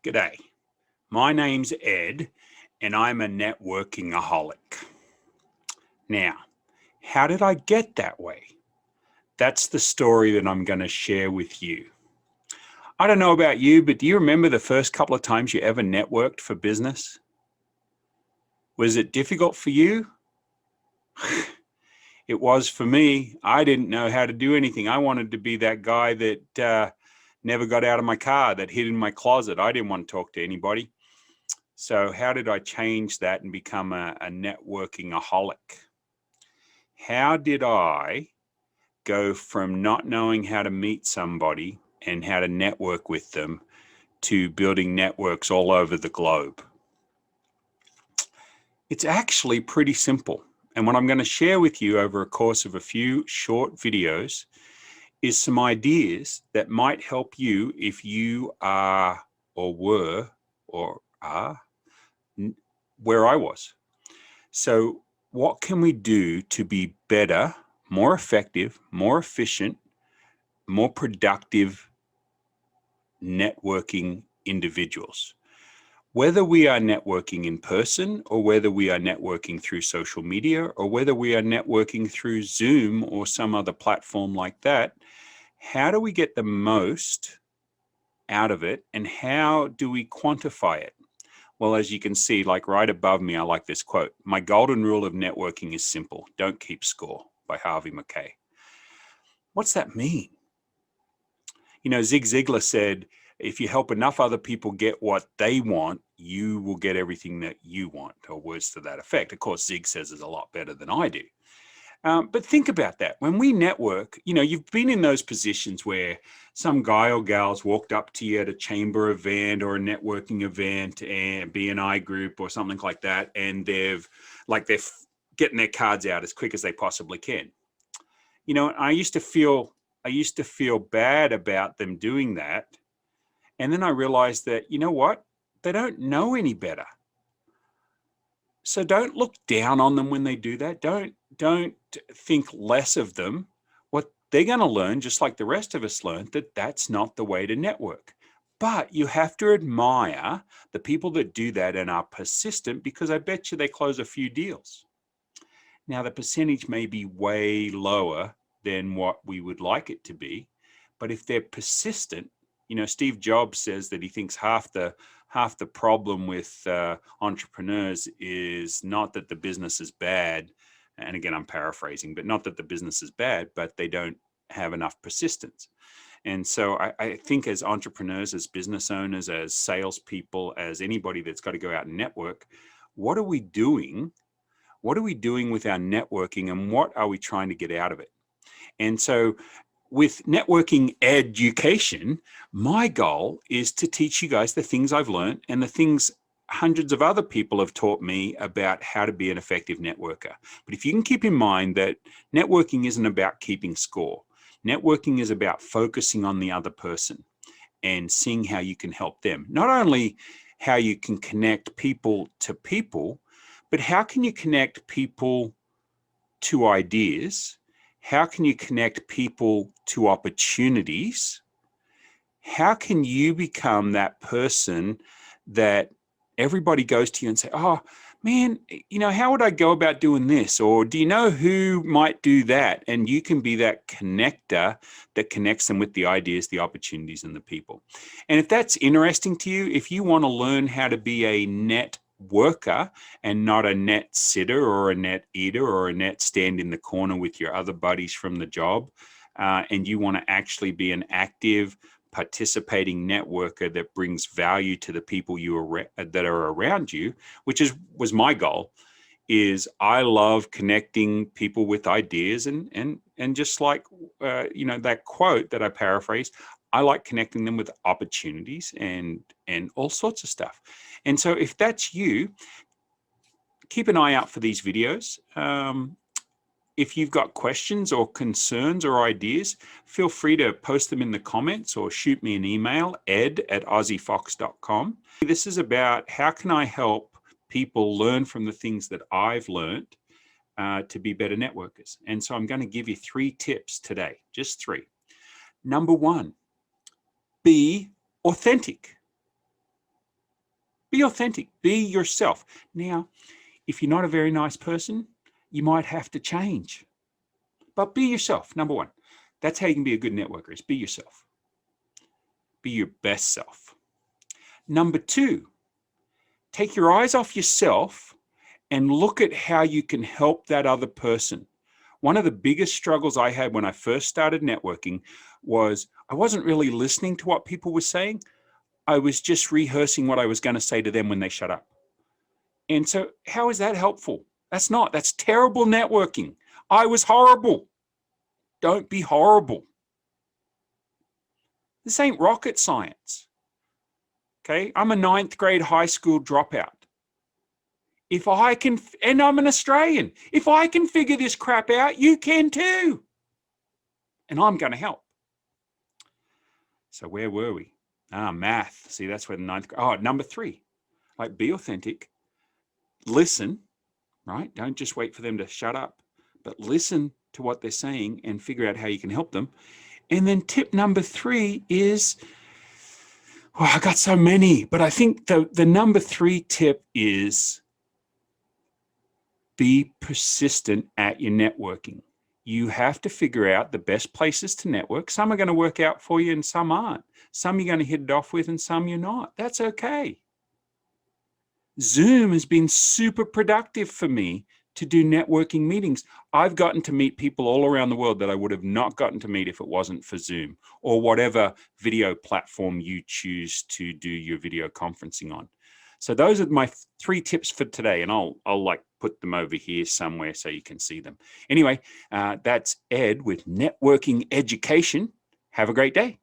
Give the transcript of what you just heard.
G'day. My name's Ed, and I'm a networking-aholic. Now, how did I get that way? That's the story that I'm going to share with you. I don't know about you, but do you remember the first couple of times you ever networked for business? Was it difficult for you? It was for me. I didn't know how to do anything. I wanted to be that guy that never got out of my car, that hid in my closet. I didn't want to talk to anybody. So how did I change that and become a networking-aholic? How did I go from not knowing how to meet somebody and how to network with them to building networks all over the globe? It's actually pretty simple. And what I'm going to share with you over a course of a few short videos is some ideas that might help you if you are or were or are where I was. So what can we do to be better, more effective, more efficient, more productive networking individuals? Whether we are networking in person or whether we are networking through social media or whether we are networking through Zoom or some other platform like that, how do we get the most out of it and how do we quantify it? Well, as you can see, like right above me, I like this quote. My golden rule of networking is simple. Don't keep score, by Harvey Mackay. What's that mean? You know, Zig Ziglar said, if you help enough other people get what they want, you will get everything that you want, or words to that effect. Of course, Zig says it's a lot better than I do. But think about that. When we network, you know, you've been in those positions where some guy or gal's walked up to you at a chamber event or a networking event and BNI group or something like that, and they're getting their cards out as quick as they possibly can. You know, I used to feel bad about them doing that. And then I realized that, you know what? They don't know any better. So don't look down on them when they do that. Don't think less of them. What they're going to learn, just like the rest of us learned, that that's not the way to network. But you have to admire the people that do that and are persistent, because I bet you they close a few deals. Now, the percentage may be way lower than what we would like it to be, but if they're persistent, you know, Steve Jobs says that he thinks half the problem with entrepreneurs is not that the business is bad, and again, I'm paraphrasing, but not that the business is bad, but they don't have enough persistence. And so I think as entrepreneurs, as business owners, as salespeople, as anybody that's got to go out and network, what are we doing? What are we doing with our networking, and what are we trying to get out of it? And so with networking education, my goal is to teach you guys the things I've learned and the things hundreds of other people have taught me about how to be an effective networker. But if you can keep in mind that networking isn't about keeping score. Networking is about focusing on the other person and seeing how you can help them. Not only how you can connect people to people, but how can you connect people to ideas? How can you connect people to opportunities? How can you become that person that everybody goes to you and say, oh, man, you know, how would I go about doing this? Or do you know who might do that? And you can be that connector that connects them with the ideas, the opportunities, and the people. And if that's interesting to you, if you want to learn how to be a net worker and not a net sitter or a net eater or a net stand in the corner with your other buddies from the job, and you want to actually be an active, participating networker that brings value to the people that are around you, which was my goal. Is I love connecting people with ideas, and just like you know, that quote that I paraphrased, I like connecting them with opportunities and all sorts of stuff. And so if that's you, keep an eye out for these videos. If you've got questions or concerns or ideas, feel free to post them in the comments or shoot me an email, ed@aussiefox.com. This is about how can I help people learn from the things that I've learned to be better networkers. And so I'm going to give you 3 tips today, just 3. Number 1, be authentic. Be authentic. Be yourself. Now, if you're not a very nice person, you might have to change. But be yourself, number one. That's how you can be a good networker, is be yourself. Be your best self. Number two, take your eyes off yourself and look at how you can help that other person. One of the biggest struggles I had when I first started networking was I wasn't really listening to what people were saying. I was just rehearsing what I was going to say to them when they shut up. And so how is that helpful? That's terrible networking. I was horrible. Don't be horrible. This ain't rocket science. Okay, I'm a 9th grade high school dropout. If I can, and I'm an Australian, if I can figure this crap out, you can too. And I'm going to help. So where were we? Math. See, that's where the 9th grade. Number 3, like be authentic, listen, right? Don't just wait for them to shut up, but listen to what they're saying and figure out how you can help them. And then tip number 3 is, well, I got so many, but I think the number 3 tip is be persistent at your networking. You have to figure out the best places to network. Some are going to work out for you and some aren't. Some you're going to hit it off with and some you're not. That's okay. Zoom has been super productive for me to do networking meetings. I've gotten to meet people all around the world that I would have not gotten to meet if it wasn't for Zoom or whatever video platform you choose to do your video conferencing on. So those are my 3 tips for today, and I'll like put them over here somewhere so you can see them. Anyway, that's Ed with Networking Education. Have a great day.